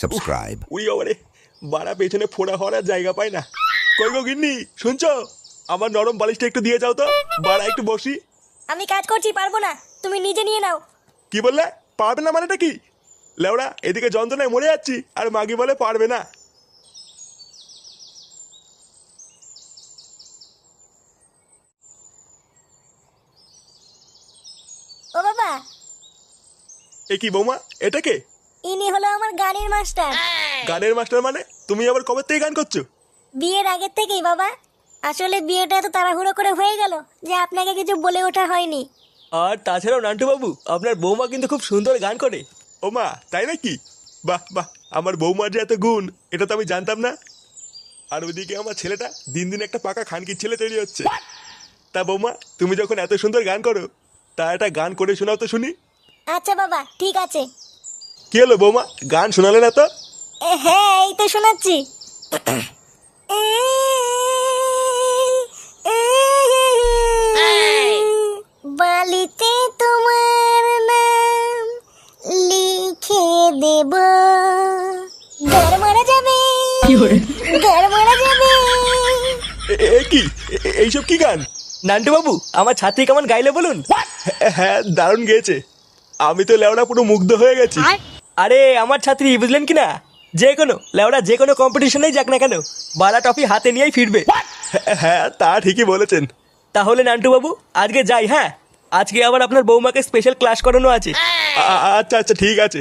subscribe. উড়ি বাবারে, বাড়া পেছনে ফোড়া হওয়ার আর জায়গা পায় না। কই গো গিন্নি, শুনছো? আমার নরম বালিশটা একটু দিয়ে যাও তো, বাড়া একটু বসি। আমি কাজ করছি, পারবো না, তুমি নিজে নিয়ে নাও। কি বললে? পারবে না মানেটা কি? লেওড়া, এদিকে যন্ত্রণায় মরে যাচ্ছি আর মাগি বলে পারবে না। ও বাবা, এ কি বৌমা, এটা কে? ইনি হলো আমার গানের মাস্টার। গানের মাস্টার মানে? তুমি আবার কবে থেকে গান করছো? বিয়ের আগের থেকেই বাবা। আসলে বিয়েটা তো তাড়াহুড়ো করে হয়ে গেল যে আপনাকে কিছু বলে ওঠা হয়নি। আর তাছাড়াও নান্টু বাবু, আপনার বৌমা কিন্তু খুব সুন্দর গান করে। ও মা, তাই নাকি? বাহ বাহ, আমার বৌমার যে এত গুণ, এটা তো আমি জানতাম না। আর ওইদিকে আমার ছেলেটা দিন দিন একটা পাকা খানকির ছেলে তৈরি হচ্ছে। তা বৌমা, তুমি যখন এত সুন্দর গান করো, তা একটা গান করে শোনাও তো শুনি। আচ্ছা বাবা, ঠিক আছে। কি হলো বৌমা, গান শোনালে না তো? হ্যাঁ, এই তো শোনাচ্ছি। বালিতে তোমার নাম লিখে দেব, ঘর মারা যাবে, ঘর মারা যাবে। কি এইসব কি গান? নান্টু বাবু, আমার ছাত্রী কেমন গাইলে বলুন। হ্যাঁ, দারুণ গেয়েছে। আমি তো লেওড়া পুরো মুগ্ধ হয়ে গেছি। আরে আমার ছাত্রী, বুঝলেন কি না, যে কোনো লেওড়া যে কোনো কম্পিটিশনেই যাক না কেন, বালা টফি হাতে নিয়েই ফিরবে। হ্যাঁ, তা ঠিকই বলেছেন। তাহলে নান্টু বাবু, আজকে যাই। হ্যাঁ, আজকে আবার আপনার বৌমাকে স্পেশাল ক্লাস করানো আছে। আচ্ছা আচ্ছা, ঠিক আছে।